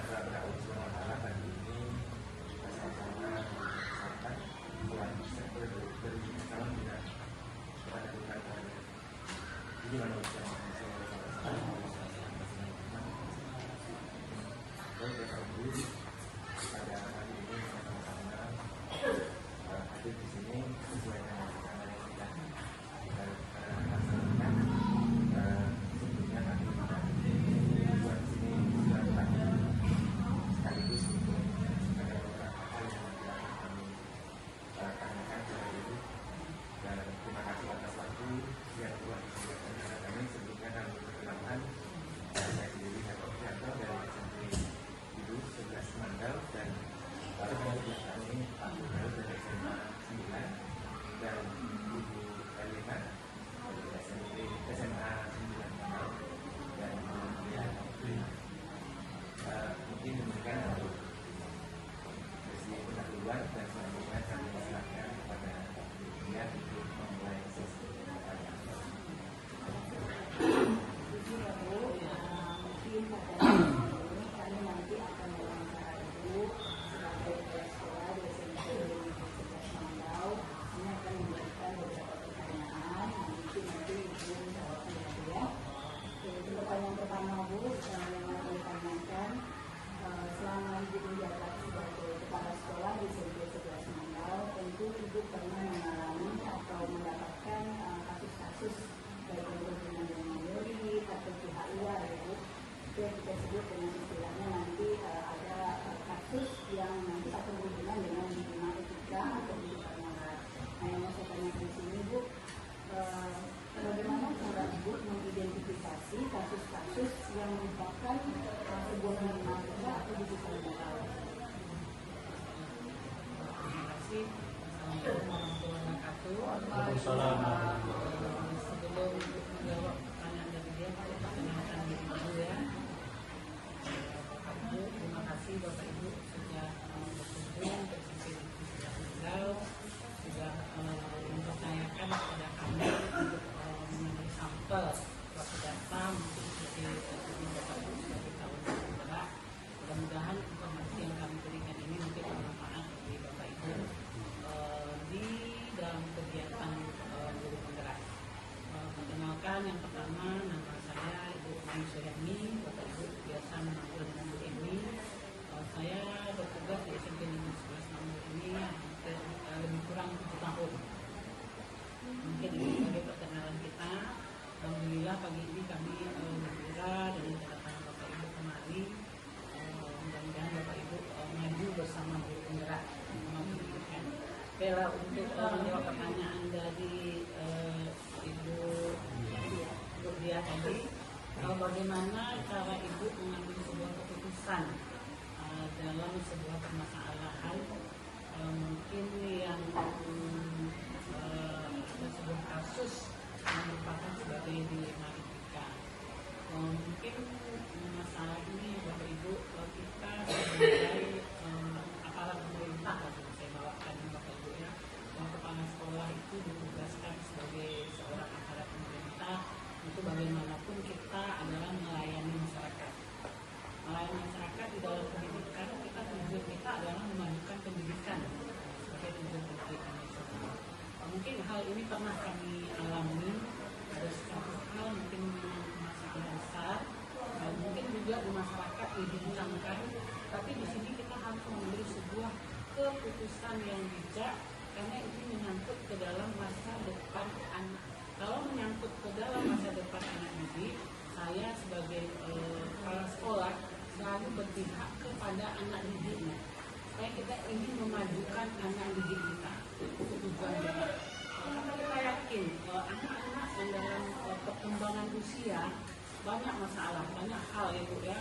Semoga Allah SWT hari ini bersama-sama bersama Tuhan bisa beri salam juga kepada Tuhan. Ini manusia pada hari ini sama-sama hadir di sini sesuai dengan rencana yang sudah kita laksanakan. Sebelumnya kami buat sini sudah lagi sekaligus untuk ada beberapa hal yang tidak kami tanyakan secara dulu, dan terima kasih atas waktu yang telah disediakan kepada kami. Sebelumnya kami perkenalkan saya sendiri Heru Fianto dari SMP Bidu 11 Mandal, dan sebelah kami Pak Bundal dari SMA 9 dan Ibu Elina dari SMA 9 Mandal, dan kemudian mungkin demikian untuk sesi pendahuluan, dan selanjutnya kami silakan kepada dia untuk memulai sesi pertanyaan. Kami nanti akan mewawancara Ibu sebagai kepala sekolah di SMP Negeri 11 Mandau. Ini akan memberikan beberapa pertanyaan. Nanti Ibu menjawabnya ya. Pertanyaan pertama Bu, yang akan ditanyakan, selama Ibu menjabat sebagai kepala sekolah di SMP 11 Mandau, tentu Ibu pernah mengalami atau mendapatkan kasus-kasus baik berhubungan dengan murid atau pihak luar ya Bu. Itu yang kita sebut dengan istilahnya nanti ada kasus yang nanti akan berhubungan dengan hubungan etika atau hubungan moral. Nah, yang mau saya tanyakan di sini Bu, bagaimana cara Ibu mengidentifikasi kasus-kasus yang merupakan sebuah hubungan etika atau hubungan moral? Terima kasih. Assalamualaikum warahmatullahi wabarakatuh. Sebelum menjawab pertanyaan dari dia, saya perkenalkan diri dulu ya. Bapak Ibu, terima kasih Bapak Ibu sudah berkunjung ke SMP Negeri 11 Mandau, sudah mempercayakan kepada kami untuk mengambil sampel waktu datang untuk jadi Bapak Ibu sebagai calon penggerak. Mudah-mudahan informasi yang kami berikan ini mungkin bermanfaat bagi Bapak Ibu di dalam kegiatan guru penggerak. Perkenalkan, yang pertama, nama saya Ibu Mai Suryani, Bapak Ibu biasa memanggil dengan Bu Emi. Saya bertugas di SMP Negeri 11 Mandau ini hampir lebih kurang 7 tahun. Mungkin ini sebagai perkenalan kita. Alhamdulillah pagi ini kami bergembira dengan kedatangan Bapak Ibu kemari. Mudah-mudahan Bapak Ibu maju bersama guru penggerak pendidikan. Bella, untuk menjawab pertanyaan dari Ibu Dia tadi, bagaimana cara Ibu mengambil sebuah keputusan dalam sebuah permasalahan, mungkin yang sebuah kasus yang merupakan sebagai dilema etika. Mungkin masalah ini Bapak Ibu, kita sebagai aparat pemerintah, saya bawakan Bapak Ibu ya, kepala sekolah itu ditugaskan sebagai seorang aparat pemerintah. Itu bagaimanapun kita adalah melayani masyarakat. Melayani masyarakat di dalam pendidikan, tujuan kita adalah memajukan pendidikan sebagai tujuan pendidikan nasional. Mungkin hal ini pernah kami alami, ada satu hal mungkin masalah besar, mungkin juga di masyarakat dibincangkan, tapi di sini kita harus mengambil sebuah keputusan yang bijak, karena ini menyangkut ke dalam masa depan anak. Kalau menyangkut ke dalam masa depan anak didik, saya sebagai kepala sekolah selalu berpihak kepada anak didiknya. Supaya kita ingin memajukan anak didik kita, itu tujuan kita. Karena kita yakin anak-anak yang dalam perkembangan usia banyak masalah, banyak hal ya Bu ya,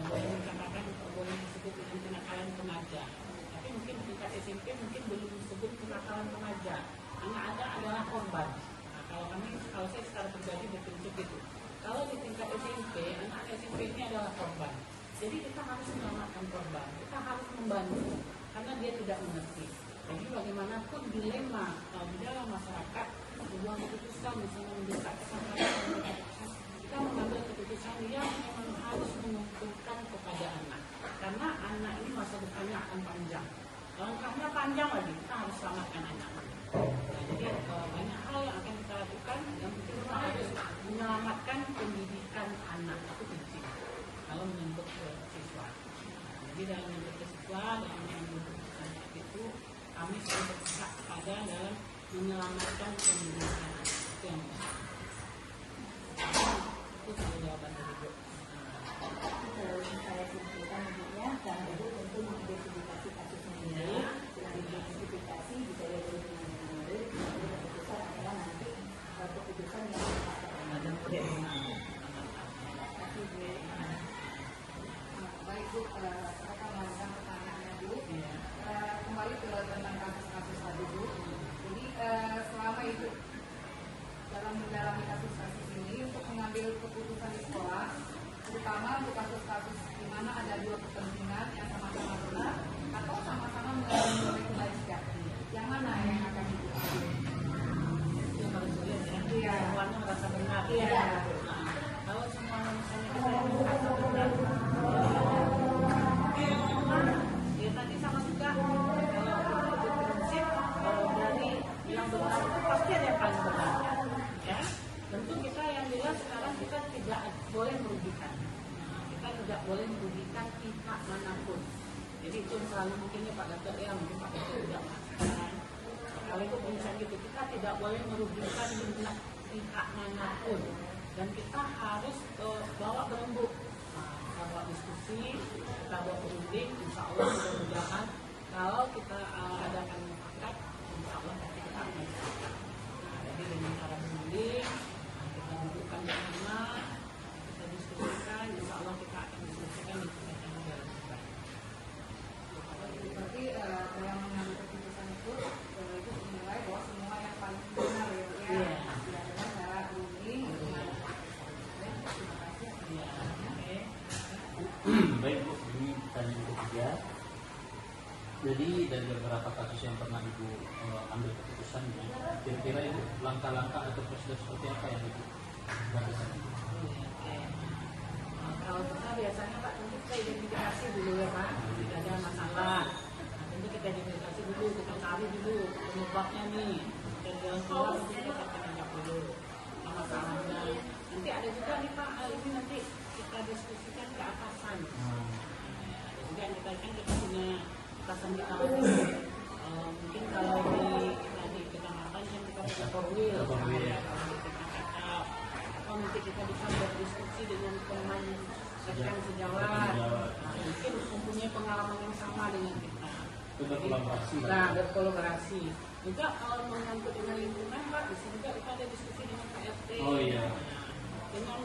boleh dikatakan, boleh disebut dengan kenakalan remaja. Tapi mungkin tingkat SMP mungkin belum disebut kenakalan remaja. Anak ada adalah korban. Nah, kalau saya secara pribadi berprinsip itu. Kalau di tingkat SMP, anak SMP ini adalah korban. Jadi kita harus menyelamatkan korban, kita harus membantu, karena dia tidak mengerti. Jadi bagaimanapun dilema di dalam masyarakat, sebuah keputusan misalnya mendesak kesampaian, kita mengambil keputusan yang memang harus menguntungkan kepada anak. karena anak ini masa depannya akan panjang. Langkahnya panjang lagi, kita harus selamatkan anak. Nah, jadi banyak hal yang akan kita lakukan. Yang penting kita harus menyelamatkan pendidikan anak, itu penting. Kalau menyangkut ke siswa. Jadi dalam menyangkut ke siswa, dalam menyangkut anak itu, kami selalu berpihak pada dalam menyelamatkan pendidikan anak. Itu yang penting. Itu sudah jawaban dari Bu. Kalau saya simpulkan ibunya, dan ibu tentu mengidentifikasi kasusnya ini, dengan identifikasi bisa jadi dengan murid, keputusan adalah nanti keputusan yang baik Bu, saya melanjutkan pertanyaannya Bu. Kembali ke tentang kasus-kasus tadi Bu. Jadi selama itu dalam menjalani kasus-kasus ini untuk mengambil keputusan di sekolah, terutama untuk kasus-kasus di mana ada dua kepentingan yang sama-sama benar atau sama-sama mengalami kebajikan, yang mana yang akan diputuskan? Yang harus lihat ya, Iya. semuanya merasa benar. Iya. Nah, kalau semuanya misalnya kita merasa benar, ya tadi sama juga. Kalau itu prinsip dari yang benar itu pasti ada yang paling benar. Ya, tentu kita yang jelas sekarang kita tidak boleh merugikan. Kita tidak boleh merugikan pihak manapun. Jadi itu selalu mungkinnya Pak Gatot ya, mungkin Pak Gatot tidak mengatakan. Kalau itu prinsip gitu, kita tidak boleh merugikan pihak manapun. Dan kita harus bawa berembuk. Kita bawa diskusi, kita bawa berunding, insya Allah mudah-mudahan kalau kita adakan mufakat, insya Allah pasti kita akan mufakat. Jadi dengan cara berunding, kita dudukkan bersama, kita diskusikan, insya Allah kita akan diskusikan di tempat yang lebih baik. Berarti dalam mengambil keputusan itu menilai bahwa semua yang paling benar ya Bu, ya. Iya. Ya, dengan cara berunding. Terima kasih. Ya, oke. Baik Bu, ini pertanyaan ketiga. Jadi dari beberapa kasus yang pernah Ibu ambil keputusan, kira-kira itu langkah-langkah atau prosedur seperti apa yang Ibu lakukan? Oke. Kalau kita biasanya Pak, tentu kita identifikasi dulu ya Pak, jika ada masalah. Nah, tentu kita identifikasi dulu, kita cari dulu penyebabnya nih. Dan jalan keluar tentu kita tindak dulu masalahnya. Nanti ada juga nih Pak, hal ini nanti kita diskusikan ke atasan. Ada juga yang kita punya atasan kita mungkin kalau di kecamatan kan kita punya korwil, kalau di tingkat atau nanti kita bisa berdiskusi dengan teman rekan sejawat, mungkin mempunyai pengalaman yang sama dengan kita. Itu berkolaborasi. Nah, berkolaborasi. Juga kalau menyangkut dengan lingkungan Pak, di sini juga kita ada diskusi dengan Pak RT. Oh iya. Dengan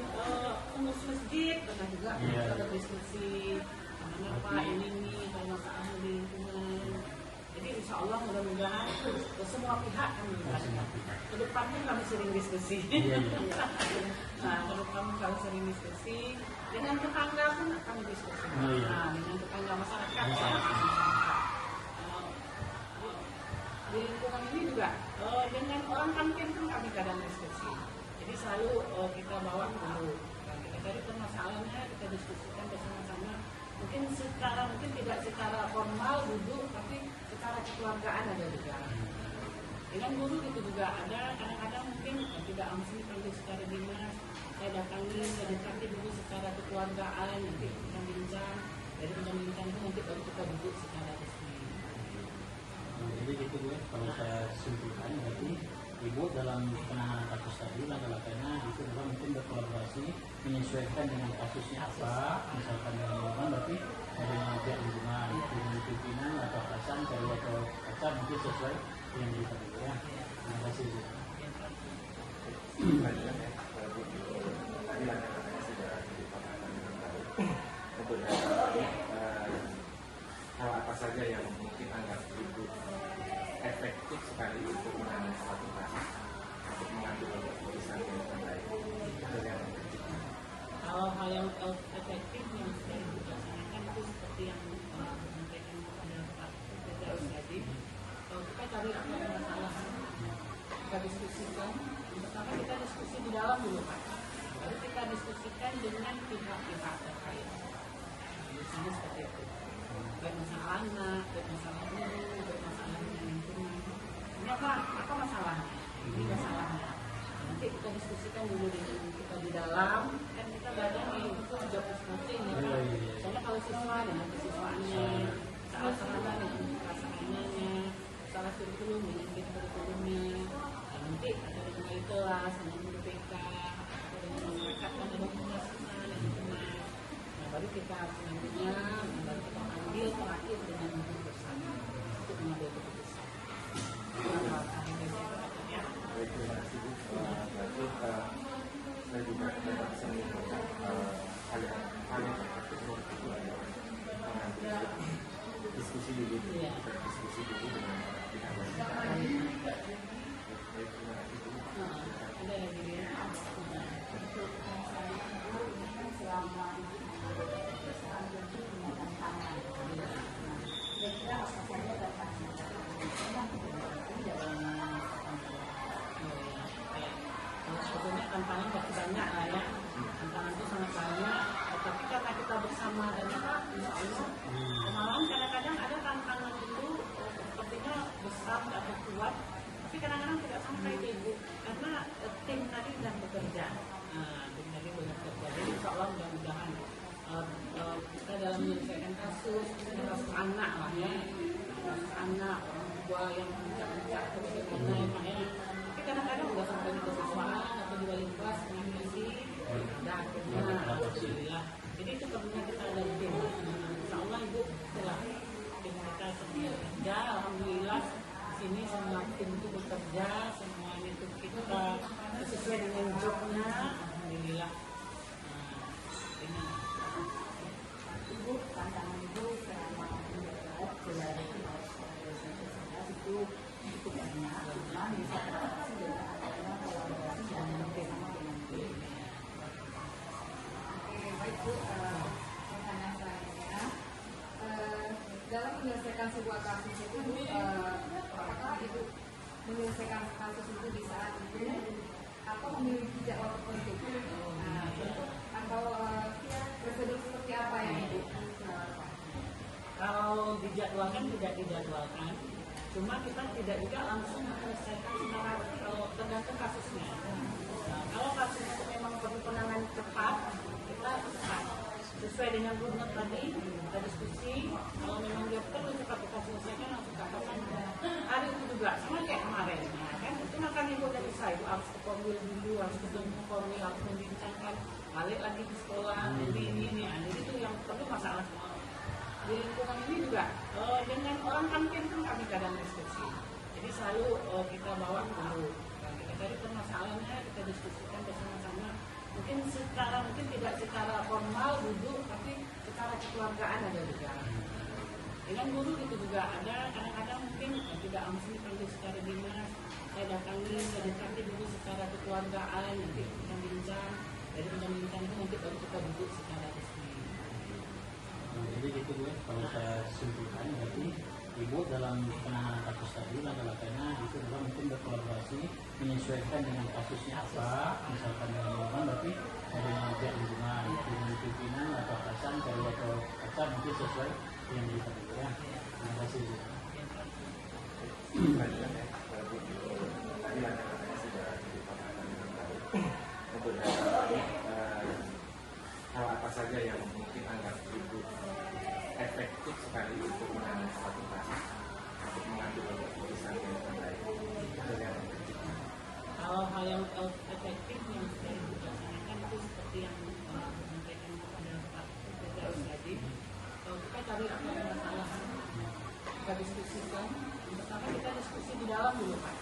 pengurus masjid, pernah juga Iya. kita berdiskusi mana Pak ini nih kalau masalah di lingkungan. Jadi insya Allah mudah-mudahan semua pihak kami ke depannya kami sering diskusi. Iya, iya. Nah, ke depan kami sering diskusi dengan tetangga pun kami diskusi. Oh, iya. Nah, dengan tetangga masyarakat. Di lingkungan ini juga dengan orang kantin pun kami kadang diskusi. Jadi selalu kita bawa dulu. Dan kita cari permasalahannya, kita diskusikan bersama-sama. Mungkin tidak secara formal duduk, tapi secara kekeluargaan ada juga. Dengan guru itu juga ada. Kadang-kadang mungkin tidak langsung panggil secara dinas. Saya datangi, saya dekati dulu secara kekeluargaan, nanti kita bincang. Dari bincang itu nanti baru kita duduk secara resmi. Jadi gitu Bu, kalau saya simpulkan berarti Ibu dalam penanganan kasus tadi langkah-langkahnya itu adalah mungkin berkolaborasi menyesuaikan dengan kasusnya apa, misalkan dengan lingkungan berarti dengan pihak lingkungan, dengan pimpinan atau atasan dari atau kaca mungkin sesuai yang kita dulu ya. Terima kasih Bu. Lanjutkan ya, Bu. Tadi langkah-langkahnya sudah dipaparkan dengan baik. Untuk hal apa saja yang mungkin anggap Ibu efektif sekali untuk menangani suatu kasus, untuk mengambil keputusan yang terbaik. Itu yang penting. Kalau hal yang efektif yang sudah Ibu laksanakan itu seperti yang disampaikan kepada Pak Firdaus tadi, kita cari apa yang masalah, kita diskusikan. Yang pertama kita diskusi di dalam dulu Pak, lalu kita diskusikan dengan pihak-pihak terkait. misalnya seperti itu. Baik masalah anak, baik masalah guru, baik masalah lingkungan. Ini apa masalahnya? Ini masalahnya. Nanti kita diskusikan dulu dengan kita di dalam, kan kita belajar nih itu job masing-masing ya kan. Soalnya kalau siswa dengan kesiswaannya, salah sarana dengan pelaksanaannya, salah kurikulum dengan kurikulumnya, nanti ada dengan kelas, dengan guru BK, atau dengan masyarakat dan ada pemasukan dan teman. Nah baru kita selanjutnya, baru kita ambil terakhir dengan guru bersama untuk mengambil keputusan. Baik, terima kasih Bu. Berarti saya juga dapat bisa menyimpulkan hal yang terpenting itu adalah mengambil diskusi dulu, kita diskusi dulu dengan pihak wanita. Baik, terima kasih Bu. Ada lagi ya? Untuk masalah itu ini kan selama perusahaan tentu punya tantangan. Kira-kira apa saja tantangan dalam sebetulnya tantangan pasti banyak lah ya, tantangan itu sangat banyak, tapi karena kita bersama dan kita insya Allah malahan kadang-kadang ada tantangan itu sepertinya besar atau kuat, tapi kadang-kadang tidak sampai ke ibu karena tim tadi sedang bekerja. Tim tadi bekerja, jadi insya Allah mudah-mudahan kita dalam menyelesaikan kasus anak lah ya, kasus anak orang tua yang puncak-puncak atau bagaimana ya Pak ya. Kadang-kadang udah sampai di kesiswaan atau di wali kelas dengan misi dan alhamdulillah. Jadi itu perlunya kita ada tim. Insya Allah ibu setelah tim kita semua bekerja, alhamdulillah di sini semua tim itu bekerja, semuanya itu kita sesuai dengan jobnya, alhamdulillah. Ini ibu tantangan ibu selama menjabat dari itu cukup banyak, cuma bisa terdapat juga adanya kolaborasi dan bersama dengan tim. Oke, baik Bu. Pertanyaan selanjutnya, dalam menyelesaikan sebuah kasus itu Bu, apakah Ibu menyelesaikan kasus itu di saat itu atau memiliki jadwal tertentu? Nah, atau prosedur seperti apa yang Ibu? kalau dijadwalkan tidak dijadwalkan, cuma kita tidak juga langsung menyelesaikan secara kalau tergantung kasusnya. Nah, kalau kasus itu memang perlu penanganan cepat, kita cepat sesuai dengan rumus tadi kita diskusi. Kalau memang dia perlu cepat kita selesaikan langsung ke atasan. Hari itu juga sama kayak kemarin, nah, kan itu makanya ibu udah bisa, ibu harus ke Komwil dulu, harus ketemu Komwil, harus membincangkan, balik lagi ke sekolah, ini. Jadi itu yang perlu masalah semua. Di lingkungan ini juga dengan orang kantin kan kami kadang diskusi, jadi selalu kita bawa dulu kita cari permasalahannya, kita diskusikan bersama-sama, mungkin tidak secara formal duduk, tapi secara kekeluargaan ada juga. Dengan guru itu juga ada, kadang-kadang mungkin tidak langsung dipanggil secara dinas, saya datangi, saya dekati dulu secara kekeluargaan, nanti kita bincang, dari bincang itu nanti baru kita duduk secara resmi. Jadi gitu gue, kalau saya simpulkan berarti ibu dalam penanganan kasus tadi langkah-langkahnya itu adalah mungkin berkolaborasi menyesuaikan dengan kasusnya apa, misalkan dengan lingkungan berarti dengan pihak lingkungan, dengan pimpinan atau atasan, kalau atau atasan mungkin sesuai yang kita ya. Terima kasih. Lanjutkan ya, tadi langkah-langkahnya sudah dipaparkan dengan baik. Untuk hal apa saja yang mungkin anggap ibu efektif sekali untuk menangani satu kasus, untuk mengambil keputusan yang terbaik. Itu yang penting. Kalau hal yang efektif yang sudah dilaksanakan itu seperti yang disampaikan kepada Pak Firdaus tadi, kita cari apa yang masalah, kita diskusikan. Pertama kita diskusi di dalam dulu Pak,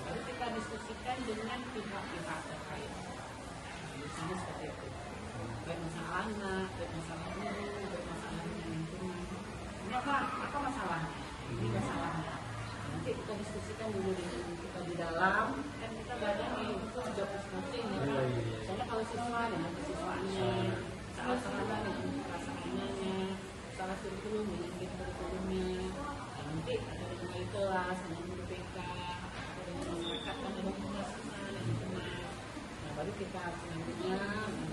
baru kita diskusikan dengan pihak-pihak terkait. Misalnya seperti itu. Baik masalah anak, baik masalah guru, baik masalah lingkungan. Ini apa masalahnya? Ini masalahnya. Nanti kita diskusikan dulu dengan kita di dalam, kan kita belajar nih itu job masing-masing ya kan. Soalnya kalau siswa dengan kesiswaannya, salah sarana dengan pelaksanaannya, salah kurikulum dengan kurikulumnya, nanti ada dengan wali kelas, dengan guru BK, atau dengan masyarakat dan ada pemasukan dan teman. Nah baru kita selanjutnya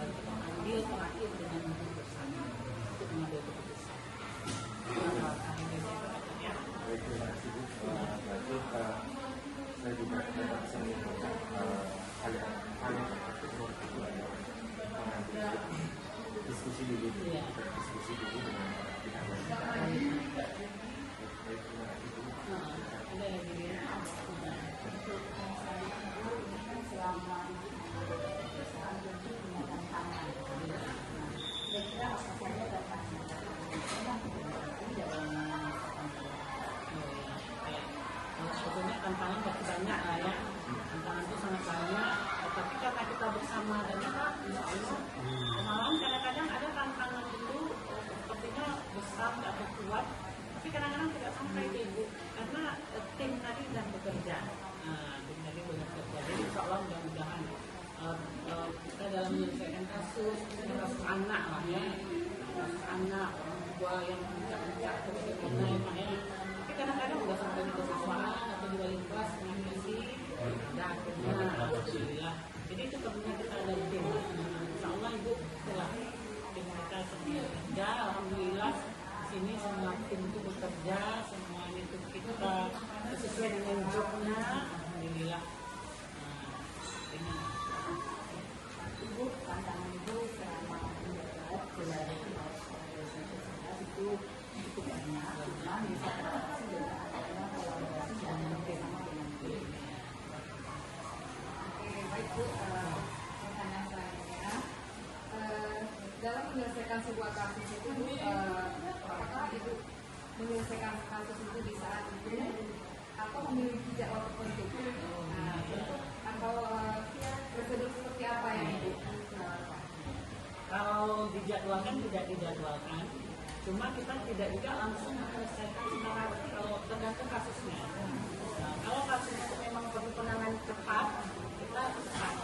baru kita ambil terakhir dengan guru bersama untuk mengambil keputusan. diskusi dulu dengan pihak wanita. Baik, terima kasih Bu. Ada lagi dia. Untuk masalah ibu ini kan selama perusahaan itu punya tantangan. Saya kira apa saja tantangan yang dalam sebetulnya tantangan masih banyak lah ya. Tantangan itu sangat banyak. Tapi karena kita bersama dan Pak, insya Allah, malam kadang-kadang ada tantangan itu sepertinya besar atau kuat, tapi kadang-kadang tidak sampai ke Ibu karena tim tadi sedang bekerja. Tim tadi bekerja. Jadi insya Allah mudah-mudahan kita dalam menyelesaikan kasus anak lah ya, kasus anak orang tua yang mencak-mencak terus bagaimana ya. Tapi kadang-kadang udah sampai di kesiswaan atau di wali kelas dengan misi, dan akhirnya alhamdulillah. Jadi itu perlunya kita ada tim. Insya Allah Ibu setelah tim kita semua bekerja, alhamdulillah di sini semua tim itu bekerja, semuanya itu kita sesuai dengan jobnya, alhamdulillah. Ibu, tantangan ibu selama menjabat wilayah itu cukup banyak, cuma bisa teratasi dengan adanya kolaborasi dan bersama dengan tim. Oke, baik Bu. Pertanyaan selanjutnya, dalam menyelesaikan sebuah kasus itu, apakah Ibu menyelesaikan kasus itu di saat itu atau memiliki jadwal tertentu? Atau prosedur seperti apa yang Ibu lakukan? Kalau dijadwalkan tidak dijadwalkan, cuma kita tidak juga langsung menyelesaikan secara kalau tergantung kasusnya. Nah, kalau kasus itu memang perlu penanganan cepat, kita cepat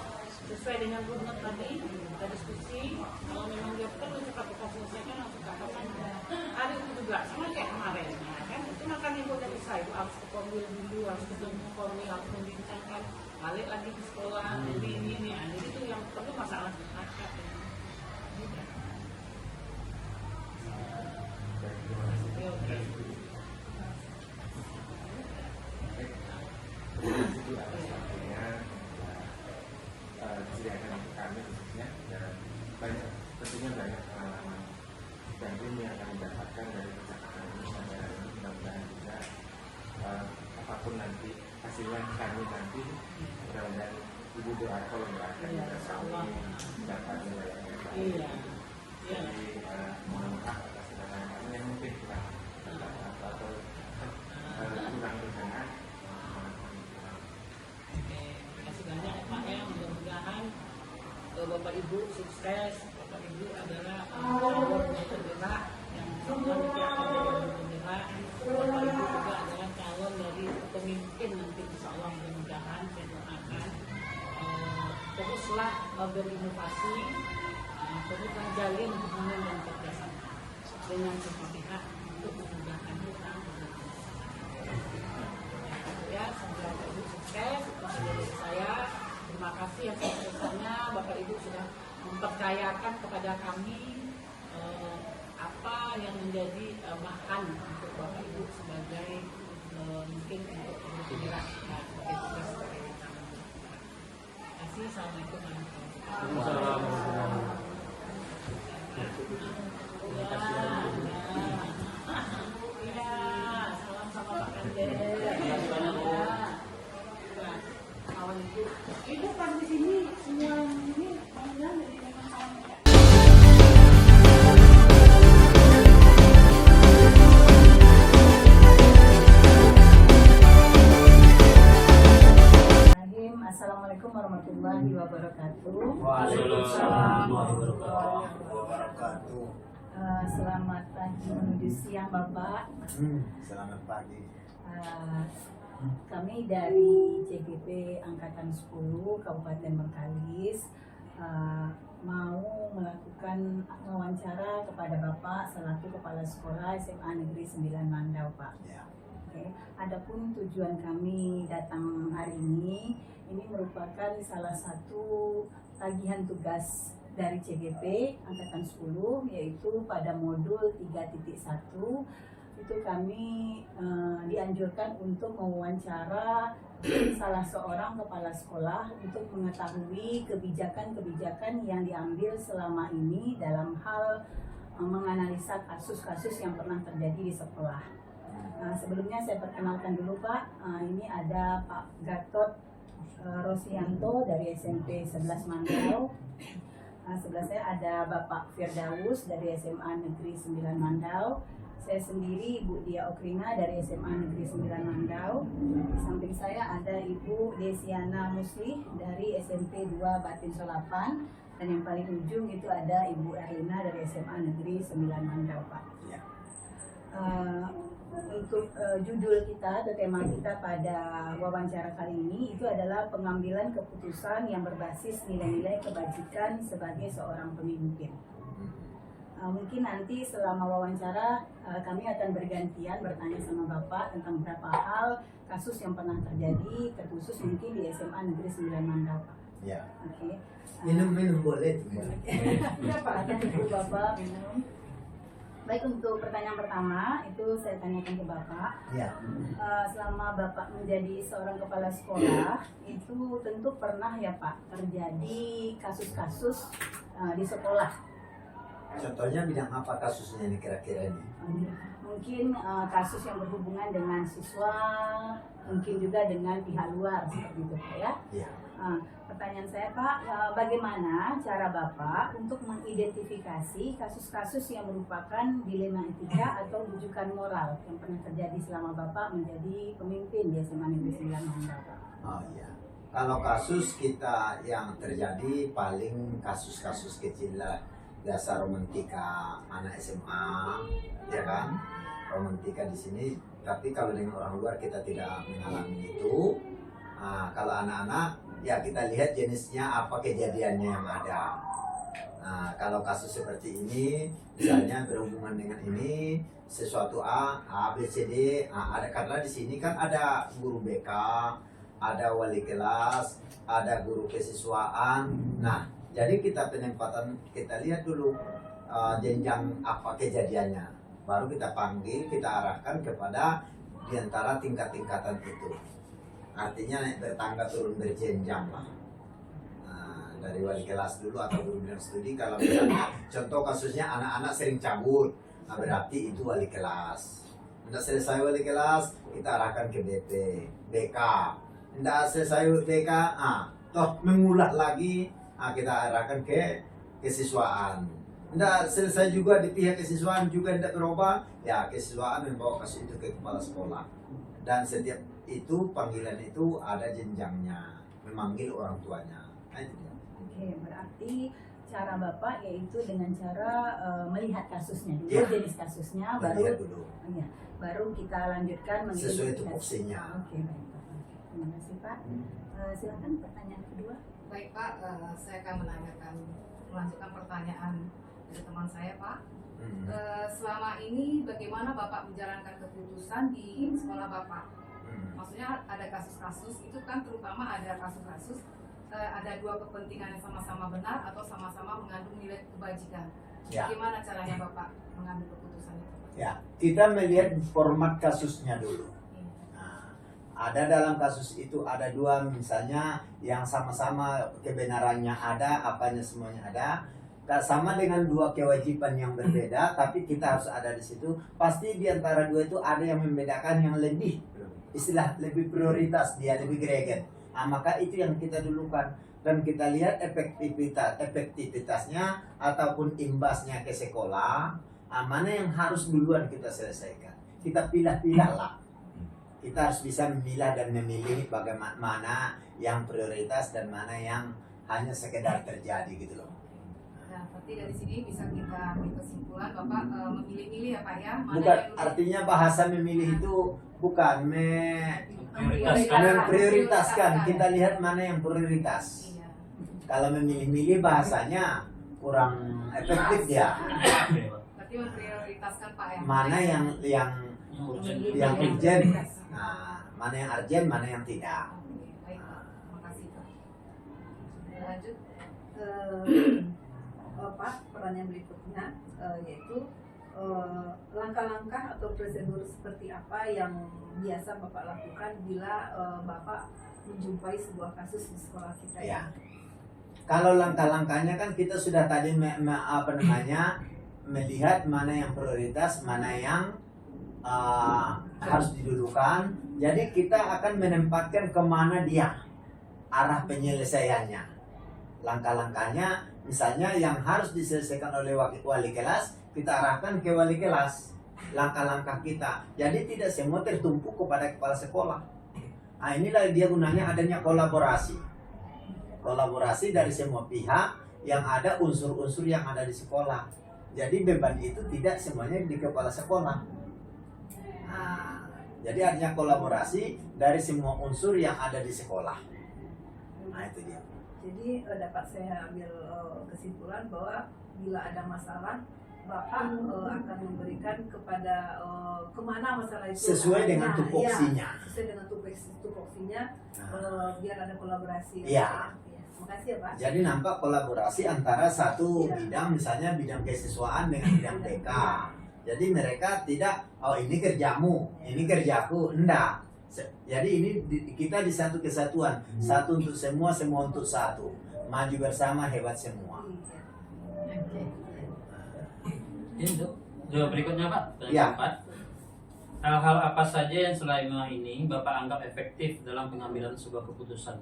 sesuai dengan runut tadi kita diskusi. Kalau memang dia perlu cepat kita selesaikan langsung kapan hari itu juga sama kayak kemarin, ya kan? Itu makan ibu dari saya itu harus ke Komil dulu, harus ketemu Komil, harus membincangkan, balik lagi ke sekolah, jadi ini. Jadi itu yang perlu masalah masyarakat. Baik, terima kasih. Oke. Itu atas waktunya disediakan untuk kami khususnya, dan tentunya banyak pengalaman dan ilmu yang kami dapatkan dari percakapan ini sampai hari ini. Mudah-mudahan juga apapun nanti hasilnya kami nanti, mudah-mudahan Ibu doakan juga kami dapat nilai yang baik. Iya. Jadi mohon maaf atas segala hal yang mungkin kurang atau kurang berkenan. Terima kasih banyak ya Pak ya, mudah-mudahan Bapak Ibu sukses. Bapak Ibu adalah calon penggerak yang semua nanti akan menjadi penggerak. Bapak Ibu juga adalah calon dari pemimpin nanti, insya Allah mudah-mudahan saya doakan teruslah berinovasi, terus menjalin hubungan dan kerjasama dengan semua pihak untuk memudahkan kita. Ya, semoga Bapak Ibu sukses. Dari saya, terima kasih yang sebesarnya Bapak Ibu sudah mempercayakan kepada kami apa yang menjadi bahan untuk Bapak Ibu sebagai mungkin untuk bergerak sebagai tugas dari kami. Terima kasih. Assalamualaikum warahmatullahi wabarakatuh. Iya, salam sama Pak Kandes. Kawan ibu pas di sini semua ini panggilan dari memang kawan. Assalamualaikum warahmatullahi wabarakatuh. Waalaikumsalam warahmatullahi wabarakatuh. Selamat pagi menuju siang Bapak. Selamat pagi. Kami dari CGP Angkatan 10 Kabupaten Bengkalis mau melakukan wawancara kepada Bapak selaku Kepala Sekolah SMA Negeri 9 Mandau, Pak. Ya. Oke. Adapun tujuan kami datang hari ini merupakan salah satu tagihan tugas dari CGP Angkatan 10, yaitu pada modul 3.1 itu kami dianjurkan untuk mewawancara salah seorang kepala sekolah untuk mengetahui kebijakan-kebijakan yang diambil selama ini dalam hal menganalisa kasus-kasus yang pernah terjadi di sekolah. Sebelumnya saya perkenalkan dulu Pak, ini ada Pak Gatot Rosianto dari SMP 11 Mandau. Sebelah saya ada Bapak Firdaus dari SMA Negeri 9 Mandau. Saya sendiri Ibu Dia Okrina dari SMA Negeri 9 Mandau. Di samping saya ada Ibu Desiana Musli dari SMP 2 Batin Solapan. Dan yang paling ujung itu ada Ibu Erlina dari SMA Negeri 9 Mandau Pak. Ya. Untuk judul kita atau tema kita pada wawancara kali ini itu adalah pengambilan keputusan yang berbasis nilai-nilai kebajikan sebagai seorang pemimpin. Mungkin nanti selama wawancara kami akan bergantian bertanya sama Bapak tentang beberapa hal kasus yang pernah terjadi, terkhusus mungkin di SMA Negeri 9 Mandau Pak. Ya. Oke. Minum boleh. Silakan Ibu Bapak minum. Baik, untuk pertanyaan pertama itu saya tanyakan ke Bapak. Ya. Selama Bapak menjadi seorang kepala sekolah itu tentu pernah ya Pak terjadi kasus-kasus di sekolah. Contohnya bidang apa kasusnya ini kira-kira ini? Mungkin kasus yang berhubungan dengan siswa, mungkin juga dengan pihak luar seperti itu Pak ya. Ya. Pertanyaan saya Pak, bagaimana cara Bapak untuk mengidentifikasi kasus-kasus yang merupakan dilema etika atau rujukan moral yang pernah terjadi selama Bapak menjadi pemimpin di SMA Negeri 9 Mandau Pak? Oh iya. Kalau kasus kita yang terjadi paling kasus-kasus kecil lah, dasar romantika anak SMA, ya kan? Romantika di sini. Tapi kalau dengan orang luar kita tidak mengalami itu. Kalau anak-anak ya kita lihat jenisnya apa kejadiannya yang ada. Kalau kasus seperti ini misalnya berhubungan dengan ini sesuatu A, B, C, D, ada karena di sini kan ada guru BK, ada wali kelas, ada guru kesiswaan. Nah, jadi kita penempatan kita lihat dulu jenjang apa kejadiannya. Baru kita panggil, kita arahkan kepada diantara tingkat-tingkatan itu. Artinya naik bertangga turun berjenjang lah. Dari wali kelas dulu atau guru bidang studi. Kalau misalnya contoh kasusnya anak-anak sering cabut, berarti itu wali kelas. Tidak selesai wali kelas, kita arahkan ke BP, BK. Tidak selesai BK, toh mengulah lagi, kita arahkan ke kesiswaan. Tidak selesai juga di pihak kesiswaan juga tidak berubah, ya kesiswaan membawa kasus itu ke kepala sekolah. Dan setiap itu panggilan itu ada jenjangnya, memanggil orang tuanya. Oke, berarti cara Bapak yaitu dengan cara melihat kasusnya dulu, Ya. jenis kasusnya, Lihat baru dulu. baru kita lanjutkan Sesuai mengidentifikasi. tupoksinya. Oke, baik Pak. Terima kasih Pak. Silakan pertanyaan kedua. Baik Pak, saya akan melanjutkan pertanyaan dari teman saya Pak. Selama ini bagaimana Bapak menjalankan keputusan di sekolah Bapak? Maksudnya ada kasus-kasus itu kan terutama ada kasus-kasus ada dua kepentingan yang sama-sama benar atau sama-sama mengandung nilai kebajikan. Ya. Bagaimana caranya Bapak mengambil keputusan itu? Ya, kita melihat format kasusnya dulu. Ada dalam kasus itu ada dua misalnya yang sama-sama kebenarannya ada, apanya semuanya ada. Sama dengan dua kewajiban yang berbeda, tapi kita harus ada di situ. Pasti di antara dua itu ada yang membedakan yang lebih, istilah lebih prioritas, dia lebih greget. Maka itu yang kita dulukan dan kita lihat efektivitasnya ataupun imbasnya ke sekolah. Mana yang harus duluan kita selesaikan. Kita pilah-pilah lah. Kita harus bisa memilah dan memilih bagaimana yang prioritas dan mana yang hanya sekedar terjadi gitu loh. Nah, berarti dari sini bisa kita ambil kesimpulan Bapak memilih-milih ya Pak ya. Mana Bukan, yang artinya bahasa memilih itu bukan Prioritaskan. memprioritaskan. Kita lihat mana yang prioritas. Iya. Kalau memilih-milih bahasanya kurang efektif ya. Berarti memprioritaskan Pak ya. Mana yang Yang urgent, prioritas. mana yang urgent, mana yang tidak. Oke, baik Pak. Terima kasih Pak. Lanjut. Pak, pertanyaan berikutnya yaitu langkah-langkah atau prosedur seperti apa yang biasa Bapak lakukan bila Bapak menjumpai sebuah kasus di sekolah kita Ya. Kalau langkah-langkahnya kan kita sudah tadi melihat mana yang prioritas, mana yang harus didudukan. Jadi kita akan menempatkan kemana dia arah penyelesaiannya. Langkah-langkahnya, misalnya yang harus diselesaikan oleh wali kelas, kita arahkan ke wali kelas. Langkah-langkah kita. Jadi tidak semua tertumpuk kepada kepala sekolah. Nah, inilah dia gunanya adanya kolaborasi. Kolaborasi dari semua pihak yang ada unsur-unsur yang ada di sekolah. Jadi beban itu tidak semuanya di kepala sekolah. Nah, jadi adanya kolaborasi dari semua unsur yang ada di sekolah. Nah, itu dia. Jadi dapat saya ambil kesimpulan bahwa bila ada masalah, Bapak akan memberikan kepada kemana masalah itu Sesuai dengan tupoksinya. Ya, sesuai dengan tupoksinya, biar ada kolaborasi. Iya. Makasih ya Pak. Jadi nampak kolaborasi antara satu bidang, misalnya bidang kesiswaan dengan bidang TK. Jadi mereka tidak, oh ini kerjamu, ini kerjaku, enggak. Jadi ini kita di satu kesatuan, satu untuk semua, semua untuk satu. Maju bersama, hebat semua. Ini untuk berikutnya Pak, Ya. pertanyaan 4. Hal-hal apa saja yang selama ini Bapak anggap efektif dalam pengambilan sebuah keputusan?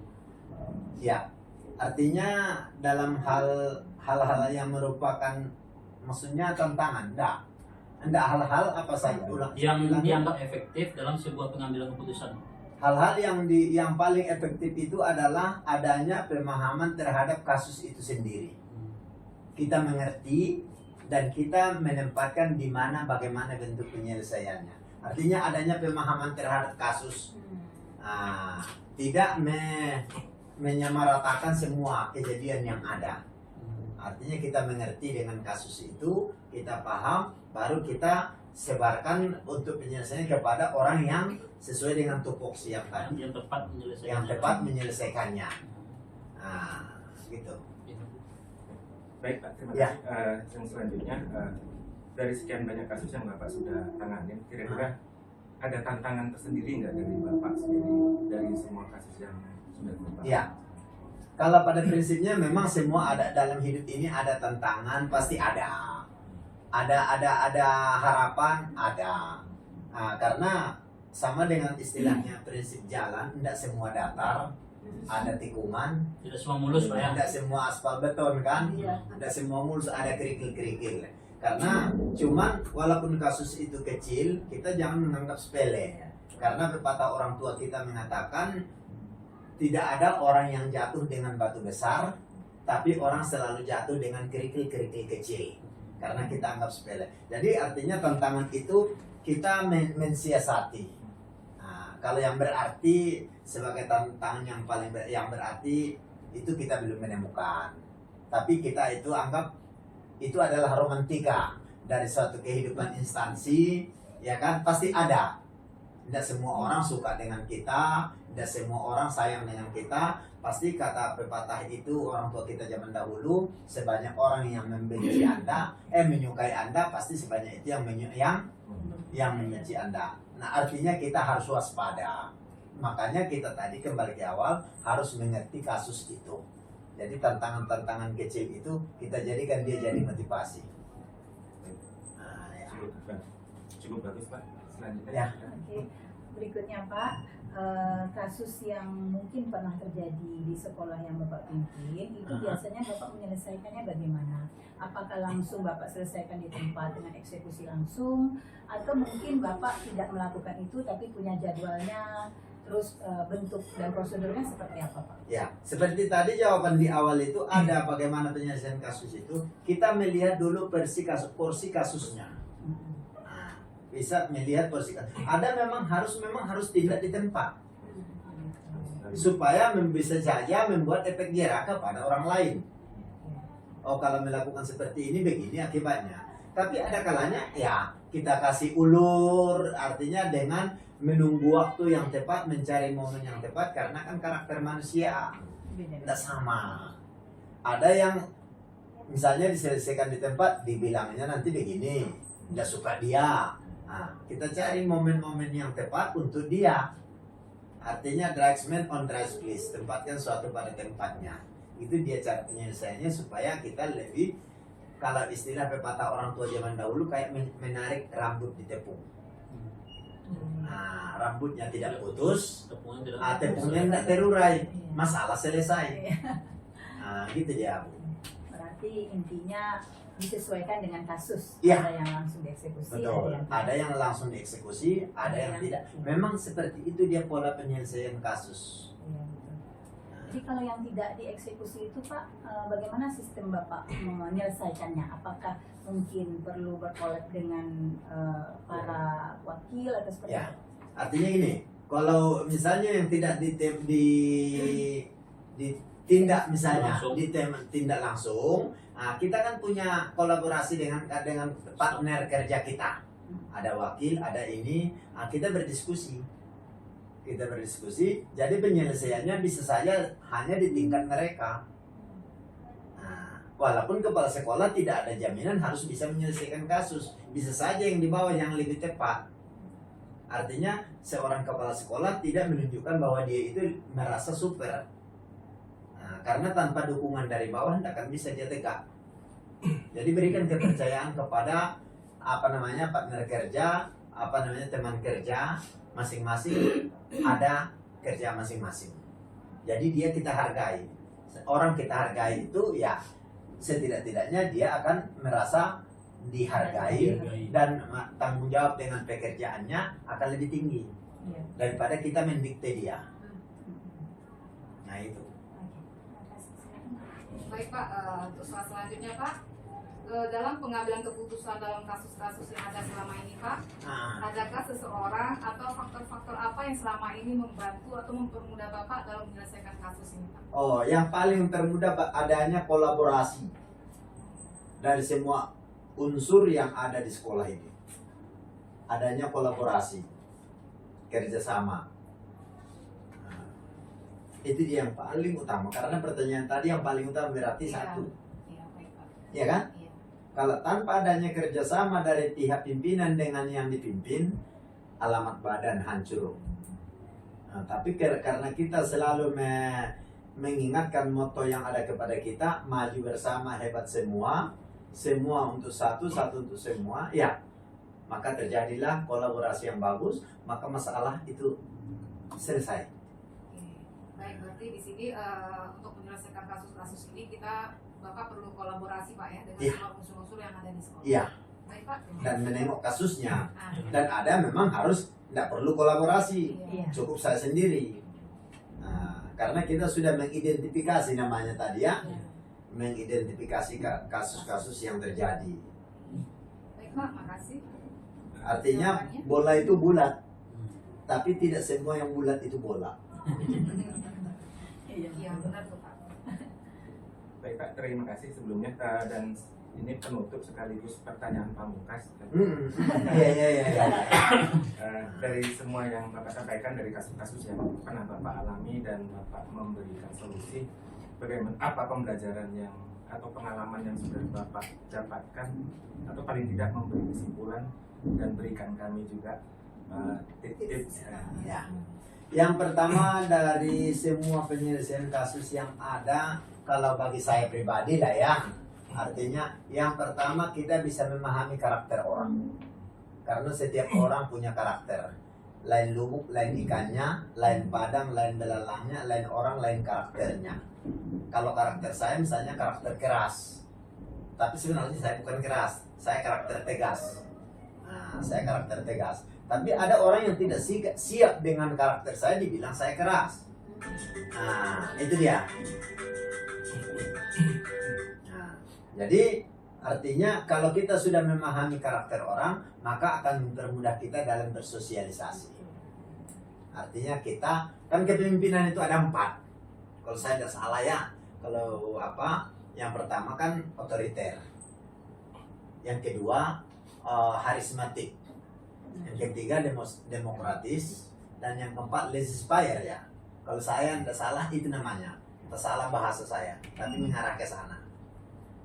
Ya, artinya dalam hal-hal yang merupakan, maksudnya tantangan, enggak hal-hal apa saja Yang dianggap efektif dalam sebuah pengambilan keputusan. Hal-hal yang paling efektif itu adalah adanya pemahaman terhadap kasus itu sendiri. Kita mengerti dan kita menempatkan di mana, bagaimana bentuk penyelesaiannya. Artinya adanya pemahaman terhadap kasus. Tidak menyamaratakan semua kejadian yang ada. Artinya kita mengerti dengan kasus itu, kita paham, baru kita sebarkan untuk penyelesaian kepada orang yang sesuai dengan tupoksi yang tadi, Yang tepat menyelesaikan. yang tepat menyelesaikannya. Gitu. Baik Pak, terima Ya. kasih. Yang selanjutnya, dari sekian banyak kasus yang Bapak sudah tangani, kira-kira ada tantangan tersendiri nggak dari Bapak sendiri dari semua kasus yang sudah Bapak? Ya. Kalau pada prinsipnya memang semua ada dalam hidup ini, ada tantangan, pasti ada. Ada harapan, ada. Karena sama dengan istilahnya prinsip jalan, tidak semua datar, ada tikungan, Tidak semua mulus Pak ya. tidak semua aspal beton kan, Iya. tidak semua mulus, ada kerikil-kerikil. Karena cuman walaupun kasus itu kecil, kita jangan menganggap sepele. Karena pepatah orang tua kita mengatakan tidak ada orang yang jatuh dengan batu besar, tapi orang selalu jatuh dengan kerikil-kerikil kecil. Karena kita anggap sepele. Jadi artinya tantangan itu kita mensiasati. Kalau yang berarti sebagai tantangan yang berarti itu kita belum menemukan. Tapi kita itu anggap itu adalah romantika dari suatu kehidupan instansi, ya kan, pasti ada. Tidak semua orang suka dengan kita, tidak semua orang sayang dengan kita. Pasti kata pepatah itu orang tua kita zaman dahulu, sebanyak orang yang membenci Anda, menyukai Anda, pasti sebanyak itu yang membenci Anda. Nah, artinya kita harus waspada. Makanya kita tadi kembali ke awal harus mengerti kasus itu. Jadi tantangan-tantangan kecil itu kita jadikan dia jadi motivasi. Ya. Cukup bagus Pak. Selanjutnya. Ya. Oke, berikutnya Pak, kasus yang mungkin pernah terjadi di sekolah yang Bapak pimpin, itu biasanya Bapak menyelesaikannya bagaimana? Apakah langsung Bapak selesaikan di tempat dengan eksekusi langsung, atau mungkin Bapak tidak melakukan itu tapi punya jadwalnya, terus bentuk dan prosedurnya seperti apa Pak? Ya, seperti tadi jawaban di awal itu ada bagaimana penyelesaian kasus itu. Kita melihat dulu porsi kasusnya. Bisa melihat porsi kasus. Ada memang harus tindak di tempat supaya bisa saja membuat efek jerah kepada orang lain. Oh, kalau melakukan seperti ini begini akibatnya. Tapi ada kalanya ya kita kasih ulur, artinya dengan menunggu waktu yang tepat, mencari momen yang tepat, karena kan karakter manusia tidak sama. Ada yang misalnya diselesaikan di tempat, dibilangnya nanti begini, tidak suka dia. Nah, kita cari momen-momen yang tepat untuk dia. Artinya dragsman on drugs please, tempatkan suatu pada tempatnya. Itu dia cara penyelesaiannya supaya kita lebih kalau istilah pepatah orang tua zaman dahulu kayak menarik rambut di tepung. Nah, rambutnya tidak putus, tepungnya tidak terurai, masalah selesai. Nah, gitu dia, Bu. Berarti intinya disesuaikan dengan kasus. Iya. Ada yang langsung dieksekusi, Betul. yang Ada yang langsung dieksekusi, ada yang tidak. Memang seperti itu dia pola penyelesaian kasus. Iya, betul. Jadi kalau yang tidak dieksekusi itu Pak, bagaimana sistem Bapak menyelesaikannya? Apakah mungkin perlu berkolab dengan para wakil atau seperti Ya. apa? Artinya gini, kalau misalnya yang tidak ditindak misalnya, ditindak langsung, nah, kita kan punya kolaborasi dengan partner kerja kita. Ada wakil, ada ini, nah, kita berdiskusi. Jadi penyelesaiannya bisa saja hanya di tingkat mereka. Nah, walaupun kepala sekolah tidak ada jaminan harus bisa menyelesaikan kasus, bisa saja yang di bawah yang lebih tepat. Artinya seorang kepala sekolah tidak menunjukkan bahwa dia itu merasa super. Nah, karena tanpa dukungan dari bawah tidak akan bisa dia tegak. Jadi berikan kepercayaan kepada partner kerja, teman kerja, masing-masing ada kerja masing-masing. Jadi dia kita hargai. Orang kita hargai itu ya setidak-tidaknya dia akan merasa dihargai dan tanggung jawab dengan pekerjaannya akan lebih tinggi Iya. daripada kita mendikte dia. Nah itu. Baik Pak, untuk soal selanjutnya Pak, dalam pengambilan keputusan dalam kasus-kasus yang ada selama ini Pak, Nah, adakah seseorang atau faktor-faktor apa yang selama ini membantu atau mempermudah Bapak dalam menyelesaikan kasus ini Pak? oh, yang paling termudah adanya kolaborasi dari semua unsur yang ada di sekolah ini. Adanya kolaborasi, kerjasama. Nah, itu dia yang paling utama. Karena pertanyaan tadi yang paling utama berarti Iya. satu, Iya, baik Pak. ya kan? Iya. Kalau tanpa adanya kerjasama dari pihak pimpinan dengan yang dipimpin, alamat badan hancur. Nah, tapi karena kita selalu mengingatkan moto yang ada kepada kita, maju bersama, hebat semua, semua untuk satu, satu untuk semua, ya, maka terjadilah kolaborasi yang bagus, maka masalah itu selesai. Oke. Baik, berarti di sini untuk menyelesaikan kasus-kasus ini Bapak perlu kolaborasi Pak ya dengan Iya. semua unsur-unsur yang ada di sekolah. Iya. Baik Pak. Dan menengok kasusnya. Ah, Dan ada memang harus tidak perlu kolaborasi, Iya. cukup saya sendiri. Nah, karena kita sudah mengidentifikasi namanya tadi ya, iya. mengidentifikasi kasus-kasus yang terjadi. Baik Pak, makasih. Artinya bola itu bulat, tapi tidak semua yang bulat itu bola. Iya, benar tuh Pak. Baik Pak, terima kasih sebelumnya dan ini penutup sekaligus pertanyaan pamungkas. Iya. Dari semua yang Bapak sampaikan dari kasus-kasus yang pernah Bapak alami dan Bapak memberikan solusi, bagaimana apa pembelajaran yang atau pengalaman yang sudah Bapak dapatkan atau paling tidak memberi kesimpulan dan berikan kami juga tips. Ya. Yang pertama dari semua penyelesaian kasus yang ada, kalau bagi saya pribadi lah ya, artinya yang pertama kita bisa memahami karakter orang. Karena setiap orang punya karakter. Lain lubuk, lain ikannya, lain padang, lain belalangnya, lain orang, lain karakternya. Kalau karakter saya misalnya karakter keras, tapi sebenarnya saya bukan keras, saya karakter tegas. Nah, saya karakter tegas. Tapi ada orang yang tidak siap dengan karakter saya, dibilang saya keras. Nah, itu dia. Nah, jadi artinya kalau kita sudah memahami karakter orang, maka akan mempermudah kita dalam bersosialisasi. Artinya kita, kan kepemimpinan itu ada 4. Kalau saya tidak salah ya, kalau yang pertama kan otoriter. Yang kedua harismatik. Yang ketiga demokratis, dan yang keempat laissez-faire ya. Kalau saya tidak salah itu namanya, tidak salah bahasa saya, tapi mengarah ke sana.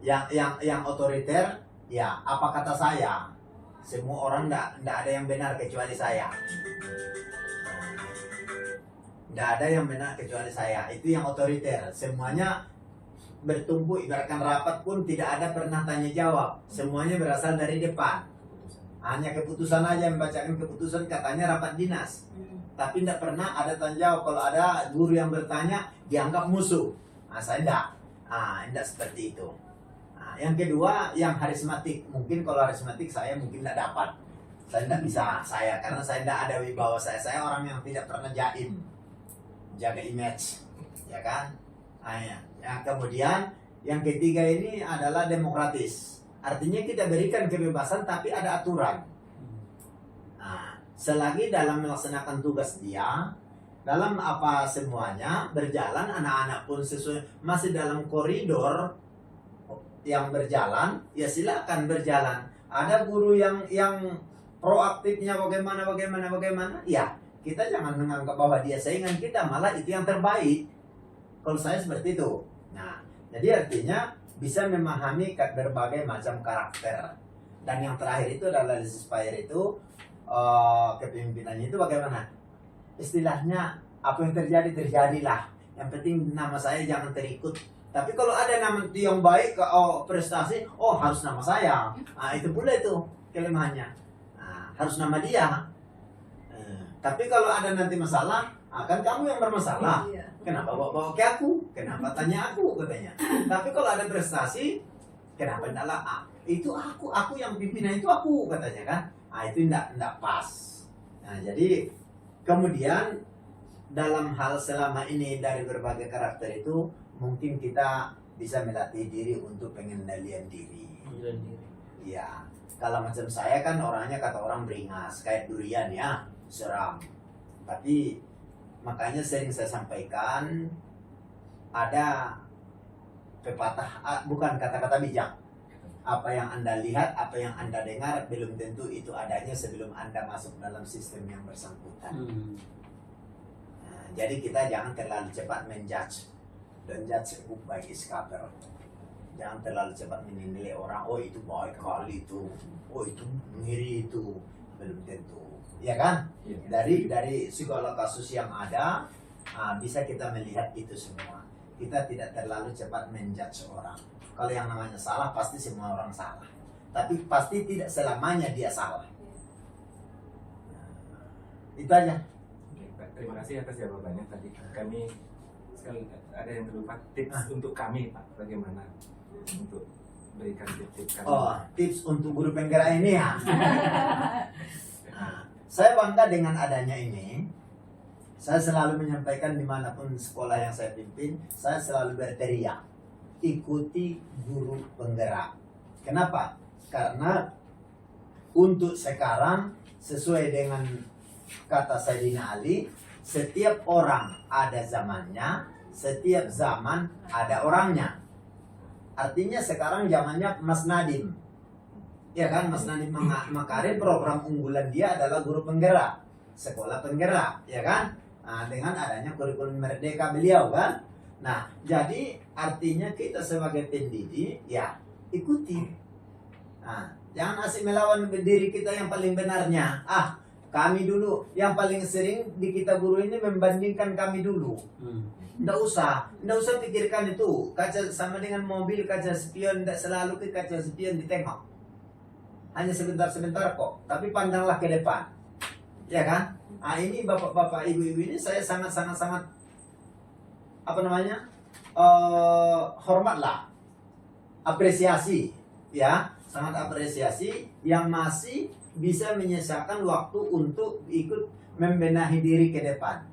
Yang otoriter ya apa kata saya, semua orang tidak ada yang benar kecuali saya. Tidak ada yang benar kecuali saya. Itu yang otoriter. Semuanya bertumpu, ibaratkan rapat pun tidak ada pernah tanya jawab, semuanya berasal dari depan. Hanya keputusan aja, membacakan keputusan, katanya rapat dinas, tapi tidak pernah ada tanya jawab. Kalau ada guru yang bertanya dianggap musuh. Nah, saya tidak seperti itu. Nah, yang kedua, yang harismatik. Mungkin kalau harismatik saya mungkin tidak dapat. Saya tidak bisa, karena saya tidak ada wibawa saya. Saya orang yang tidak pernah jaim, jaga image, ya kan? Nah, ya. Kemudian yang ketiga ini adalah demokratis. Artinya kita berikan kebebasan tapi ada aturan. Nah, selagi dalam melaksanakan tugas dia, dalam apa semuanya berjalan, anak-anak pun sesuai masih dalam koridor yang berjalan, ya silakan berjalan. Ada guru yang proaktifnya bagaimana, ya kita jangan menganggap bahwa dia saingan kita, malah itu yang terbaik. Kalau saya seperti itu. Nah, jadi artinya bisa memahami berbagai macam karakter. Dan yang terakhir itu adalah inspire itu, kepemimpinannya itu bagaimana? Istilahnya apa yang terjadi, terjadilah. Yang penting nama saya jangan terikut. Tapi kalau ada nama yang baik, prestasi, harus nama saya. Nah, itu pula itu kelemahannya. Harus nama dia. Tapi kalau ada nanti masalah, kan kamu yang bermasalah. Kenapa bawa ke aku? Kenapa tanya aku, katanya. Tapi kalau ada prestasi, kenapa enggak itu aku yang pimpinan itu aku, katanya kan. Itu enggak pas. Nah, jadi kemudian dalam hal selama ini dari berbagai karakter itu, mungkin kita bisa melatih diri untuk pengendalian diri. Iya. Kalau macam saya kan orangnya kata orang beringas, kayak durian ya, seram. Tapi makanya sering saya sampaikan, ada pepatah, bukan kata-kata bijak. Apa yang Anda lihat, apa yang Anda dengar, belum tentu itu adanya sebelum Anda masuk dalam sistem yang bersangkutan. Nah, jadi kita jangan terlalu cepat menjudge. Don't judge a book by its cover. Jangan terlalu cepat menilai orang, itu baik kali itu, itu ngiri itu, belum tentu, ya kan? Dari segala kasus yang ada, bisa kita melihat itu semua. Kita tidak terlalu cepat menjudge orang. Kalau yang namanya salah, pasti semua orang salah. Tapi pasti tidak selamanya dia salah. Itu aja. Oke, Pak. Terima kasih atas jawabannya tadi. Kami sekali ada yang terlupa tips untuk kami, Pak, bagaimana untuk berikan tips kami. Tips untuk guru penggerak ini ya. Saya bangga dengan adanya ini. Saya selalu menyampaikan dimanapun sekolah yang saya pimpin, saya selalu berteriak, ikuti guru penggerak. Kenapa? Karena untuk sekarang sesuai dengan kata Sayyidina Ali, setiap orang ada zamannya, setiap zaman ada orangnya. Artinya sekarang zamannya Mas Nadiem. Ya kan, Mas Nadiem Makarim, program unggulan dia adalah guru penggerak, sekolah penggerak, ya kan? Dengan adanya kurikulum merdeka beliau kan. Nah, jadi artinya kita sebagai pendidik ya ikuti. Jangan asik melawan diri kita yang paling benarnya. Kami dulu yang paling sering di kita guru ini membandingkan kami dulu. Nggak usah pikirkan itu. Kaca sama dengan mobil, kaca spion, tidak selalu ke kaca spion ditengok. Hanya sebentar-sebentar kok. Tapi pandanglah ke depan. Ya kan? Ini bapak-bapak, ibu-ibu ini saya sangat hormatlah. Apresiasi. Ya, sangat apresiasi yang masih bisa menyisakan waktu untuk ikut membenahi diri ke depan.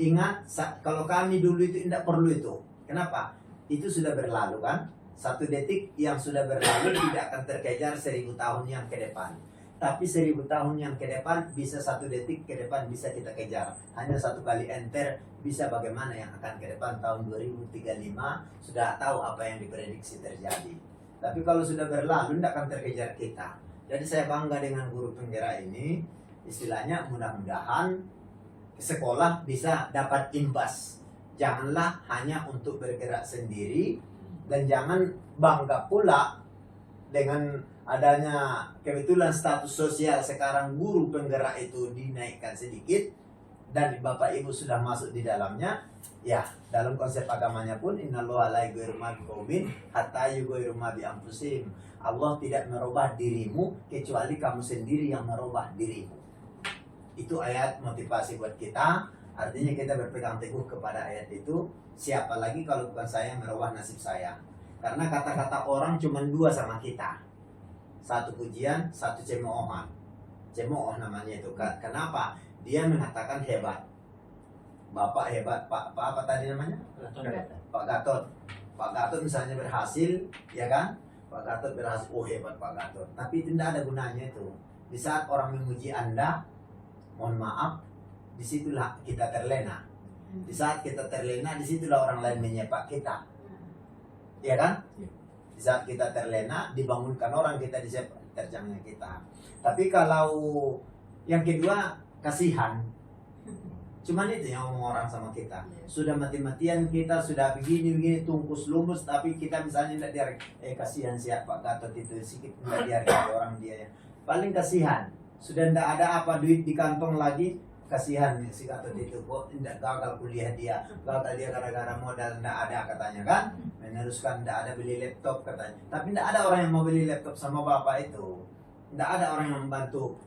Ingat, kalau kami dulu itu tidak perlu itu. Kenapa? Itu sudah berlalu kan? 1 detik yang sudah berlalu tidak akan terkejar 1000 tahun yang ke depan. Tapi 1000 tahun yang ke depan bisa 1 detik ke depan bisa kita kejar. Hanya 1 kali enter bisa bagaimana yang akan ke depan tahun 2035 sudah tahu apa yang diprediksi terjadi. Tapi kalau sudah berlalu tidak akan terkejar kita. Jadi saya bangga dengan guru penggerak ini. Istilahnya mudah-mudahan sekolah bisa dapat imbas. Janganlah hanya untuk bergerak sendiri. Dan jangan bangga pula dengan adanya kebetulan status sosial sekarang guru penggerak itu dinaikkan sedikit. dan Bapak Ibu sudah masuk di dalamnya, ya dalam konsep agamanya pun innallaha la yughayyiru ma biqaumin hatta yughayyiru ma bi anfusihim. Allah tidak merubah dirimu kecuali kamu sendiri yang merubah dirimu. Itu ayat motivasi buat kita. Artinya kita berpegang teguh kepada ayat itu. Siapa lagi kalau bukan saya yang merubah nasib saya? Karena kata-kata orang cuma dua sama kita. Satu pujian, satu cemoohan. Cemooh namanya itu. Kenapa? Dia mengatakan hebat. Bapak hebat, Pak apa tadi namanya? Pak Gatot. Pak Gatot misalnya berhasil, ya kan? Pak Gatot berhasil, oh hebat Pak Gatot. Tapi tidak ada gunanya itu. Di saat orang memuji Anda, mohon maaf, disitulah kita terlena. Di saat kita terlena, disitulah orang lain menyepak kita. Ya kan? Di saat kita terlena, dibangunkan orang, kita disepak terjangnya kita. Tapi kalau yang kedua, kasihan. Cuman itu yang ngomong orang sama kita. Sudah mati-matian kita, sudah begini-begini, tungkus lumus, tapi kita misalnya tidak diarek, kasihan siapa Gatot itu, sedikit tidak diarek orang dia ya. Paling kasihan. Sudah tidak ada apa duit di kantong lagi, kasihan si Gatot itu kok tidak gagal kuliah dia, gagal dia gara-gara modal tidak ada katanya kan, meneruskan tidak ada beli laptop katanya. Tapi tidak ada orang yang mau beli laptop sama bapak itu, tidak ada orang yang membantu.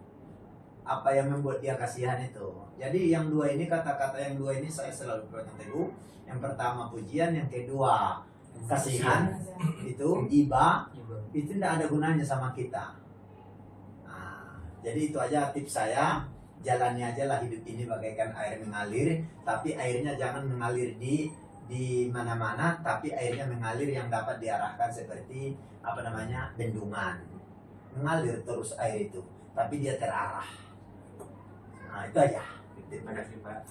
Apa yang membuat dia kasihan itu. Jadi yang dua ini, kata-kata yang dua ini saya selalu pegang teguh. Yang pertama pujian, yang kedua kasihan. Itu iba, itu tidak ada gunanya sama kita. Nah, jadi itu aja tips saya. Jalani aja lah hidup ini bagaikan air mengalir, tapi airnya jangan mengalir di mana-mana, tapi airnya mengalir yang dapat diarahkan seperti apa namanya, bendungan. Mengalir terus air itu, tapi dia terarah. Nah, itu aja. Terima kasih Pak.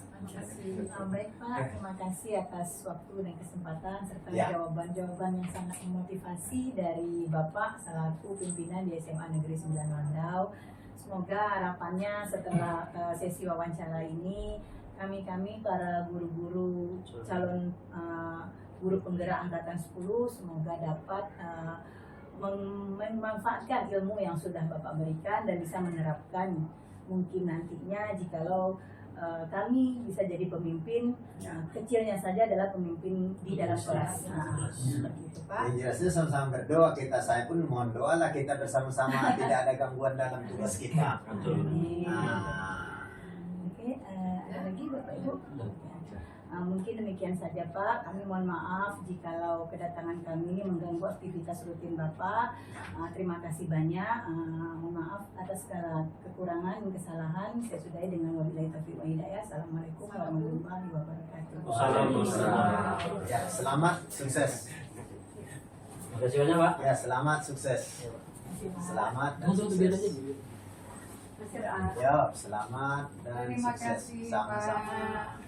Baik Pak, terima kasih atas waktu dan kesempatan serta Ya. jawaban-jawaban yang sangat memotivasi dari Bapak selaku pimpinan di SMA Negeri 9 Landau. Semoga harapannya setelah sesi wawancara ini, kami para guru-guru calon guru penggerak angkatan 10 semoga dapat memanfaatkan ilmu yang sudah Bapak berikan dan bisa menerapkan. Mungkin nantinya jikalau kami bisa jadi pemimpin, kecilnya saja adalah pemimpin di dalam kelas. Begitu Pak. Yang jelasnya sama-sama berdoa kita, saya pun mohon doa lah kita bersama-sama tidak ada gangguan dalam tugas kita. Amin. Nah, Oke, ada lagi Bapak Ibu? Mungkin demikian saja Pak, kami mohon maaf jikalau kedatangan kami ini mengganggu aktivitas rutin Bapak. Terima kasih banyak, mohon maaf atas segala kekurangan dan kesalahan. Saya sudahi dengan wabillahi taufiq wa hidayah. Assalamualaikum warahmatullahi wabarakatuh. Assalamualaikum. ya selamat sukses. Terima kasih banyak Pak. Ya selamat sukses. Selamat dan sukses. Ya selamat dan Terima sukses kasih sama-sama. Pak.